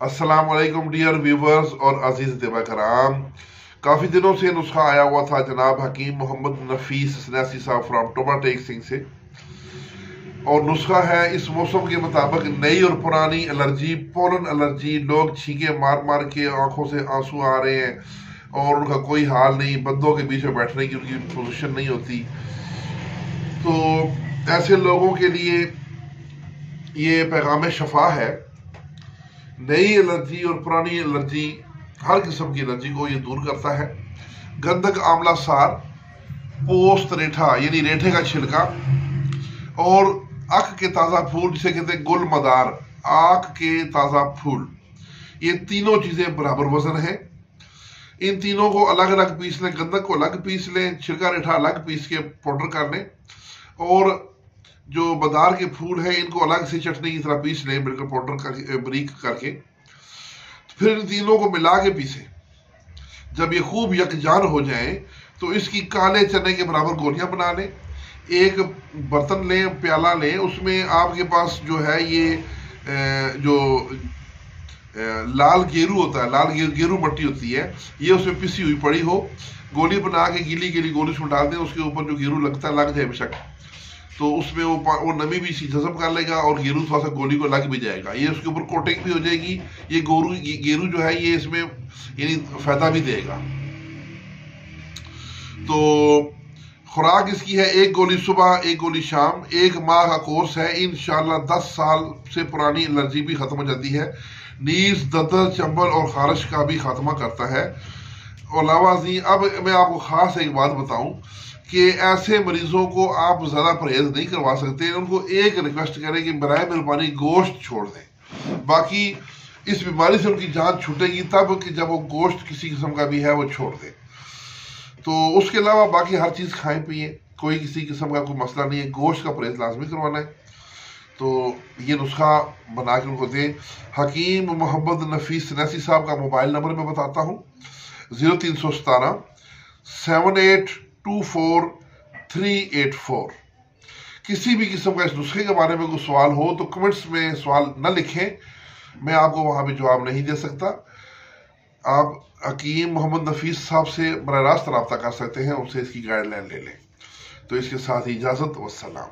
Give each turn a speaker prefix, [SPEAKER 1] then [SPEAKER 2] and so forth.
[SPEAKER 1] अस्सलाम वालेकुम dear viewers और अजीज देवा कराम। काफ़ी दिनों से नुस्खा आया हुआ था जनाब हकीम मोहम्मद नफीस सन्यासी साहब फ्राम टोबा टेक सिंह से, और नुस्खा है इस मौसम के मुताबिक नई और पुरानी एलर्जी, पोलन एलर्जी। लोग छींके मार मार के आंखों से आंसू आ रहे हैं और उनका कोई हाल नहीं, बंदों के बीच में बैठने की उनकी पोजीशन नहीं होती। तो ऐसे लोगों के लिए ये पैगाम शफा है। नई एलर्जी और पुरानी एलर्जी, हर किस्म की एलर्जी को ये दूर करता है। गंधक आंवला सार, पोस्त रेठा यानी रेठे का छिलका, और आँख के ताज़ा फूल जिसे कहते हैं गुल मदार, आँख के ताज़ा फूल, ये तीनों चीज़ें बराबर वजन है। इन तीनों को अलग अलग पीस लें, गंधक को अलग पीस लें, छिलका रेठा अलग पीस के पाउडर कर लें, और जो मदार के फूल हैं इनको अलग से चटनी की तरह पीस लें, बिल्कुल पाउडर करके बारीक करके। फिर इन तीनों को मिला के पीसें। जब ये खूब यकजान हो जाए तो इसकी काले चने के बराबर गोलियां बना लें। एक बर्तन लें, प्याला लें, उसमें आपके पास जो है ये जो लाल गेरू होता है, लाल गेरू मट्टी होती है, ये उसमें पिसी हुई पड़ी हो, गोली बना के गीली गीली गोली उसमें डाल दें। उसके ऊपर जो गेरू लगता है लग जाए बेशक, तो उसमें वो नमी भी जज़ब कर लेगा और गेरू थोड़ा सा गोली को लग भी जाएगा। ये उसके ऊपर कोटिंग भी हो जाएगी। ये गेरू जो है ये इसमें यानी फायदा भी देगा। तो खुराक इसकी है 1 गोली सुबह, 1 गोली शाम। 1 माह का कोर्स है। इंशाल्लाह 10 साल से पुरानी एलर्जी भी खत्म हो जाती है। नीज, दर्द, चंबल और खारिश का भी खात्मा करता है। अलावा अब मैं आपको खास एक बात बताऊं कि ऐसे मरीजों को आप ज़्यादा परहेज नहीं करवा सकते। उनको एक रिक्वेस्ट करें कि बराए मेहरबानी गोश्त छोड़ दें। बाकी इस बीमारी से उनकी जान छूटेगी तब कि जब वो गोश्त किसी किस्म का भी है वो छोड़ दें। तो उसके अलावा बाकी हर चीज़ खाएं पिए, कोई किसी किस्म का कोई मसला नहीं है। गोश्त का परहेज लाजमी करवाना है। तो ये नुस्खा बना के उनको दें। हकीम मोहम्मद नफीस सन्यासी साहब का मोबाइल नंबर मैं बताता हूँ, 0317 7824 किसी भी किस्म का इस नुस्खे के बारे में कोई सवाल हो तो कमेंट्स में सवाल न लिखें, मैं आपको वहां पे जवाब नहीं दे सकता। आप हकीम मोहम्मद नफीस साहब से बराह रास्त रब्ता कर सकते हैं, उनसे इसकी गाइडलाइन ले लें। तो इसके साथ ही इजाज़त, वस्सलाम।